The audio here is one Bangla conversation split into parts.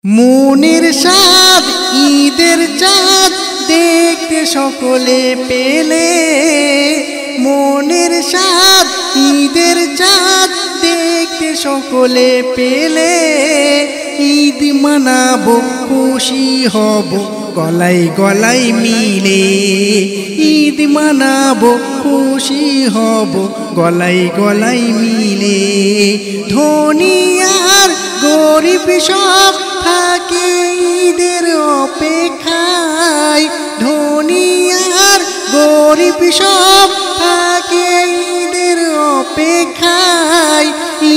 মনের স্বাদ ঈদের চাঁদ দেখতে সকলে পেলে, মনের স্বাদ ঈদের চাঁদ দেখতে সকলে পেলে, ঈদ মানাবো খুশি হব গলায় গলায় মিলে, ঈদ মানাবো খুশি হব গলায় গলায় মিলে। ধনী আর গরিব সব থাকে ঈদের অপেক্ষায়, ধনী আর গরিব সব থাকে ঈদের অপেক্ষায়,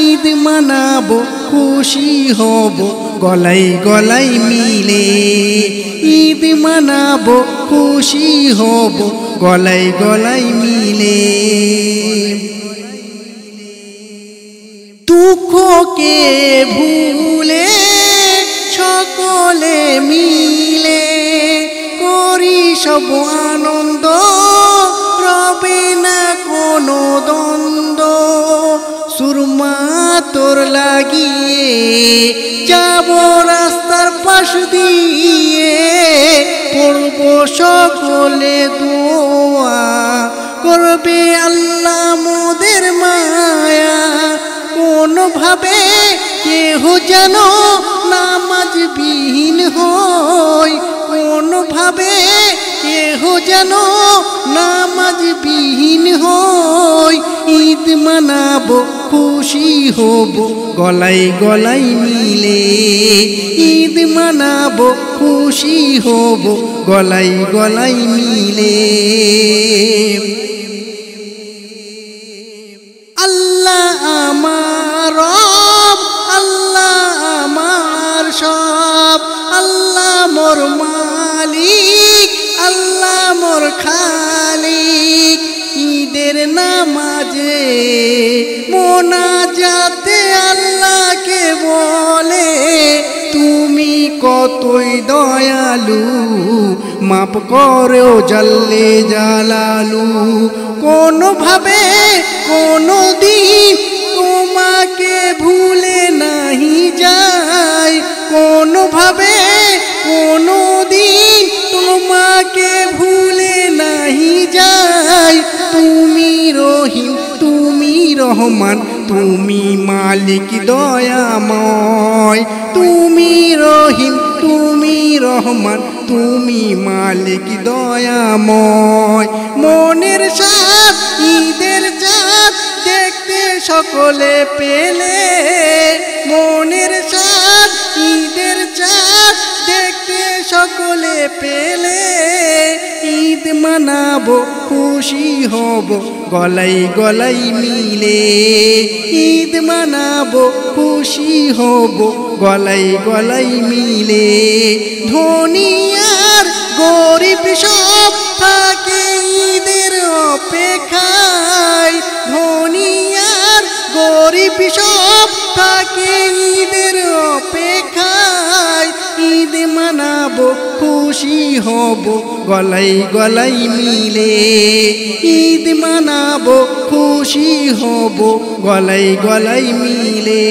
ঈদ মানাবো খুশি হব গলায় গলায় মিলে, ঈদ মানাবো খুশি হব গলায় গলায় মিলে। দুঃখকে ভুলে সকলে মিলে করি সব আনন্দ, রবে না কোনো দ্বন্দ্ব। সুরমা তোর লাগিয়ে যাব রাস্তার পাশ দিয়ে, পড়ব সকলে দোয়া করবে আল্লাহ মোদের মায়া। কোনোভাবে কেহ যেন নামাজ বিহীন হয়, কোনোভাবে কেহ যেন নামাজ বিহীন হয়, ঈদ মানাবো খুশি হব গলায় গলায় মিলে, ঈদ মানাবো খুশি হব গলায় গলায় মিলে। আল্লাহ আমার রব, আল্লাহ আমার সব, আল্লাহ মোর মালিক, আল্লাহ মোর খালিক। ঈদের নামাজে মোনাজাতে আল্লাহকে বলে, তুমি কতই দয়ালু, মাপ করো জাল্লে জালালু। কোনোভাবে কোনোদিন তোমাকে ভুলে নাহি যায়, কোনোভাবে কোনোদিন তোমাকে ভুলে নাহি যায়। তুমি রহিম, তুমি রহমান, তুমি মালিক দয়াময়, তুমি রহিম, তুমি রহমান, তুমি মালিক দয়াময়। মনের স্বাদ ঈদের চাঁদ দেখতে সকলে পেলে, মনের স্বাদ ঈদের চাঁদ দেখতে সকলে পেলে, ঈদ মানাবো খুশি হব গলায় গলায় মিলে, ঈদ মানাবো খুশি হব গলায় গলায় মিলে। ধনী আর গরিব সব থাকে ঈদের অপেক্ষায়, ধনী আর গরিব সব থাকে ঈদের অপেক্ষায়, ঈদ মানাবো খুশি হব গলায় গলায় মিলে, ঈদ মানাবো খুশি হব গলায় গলায় মিলে।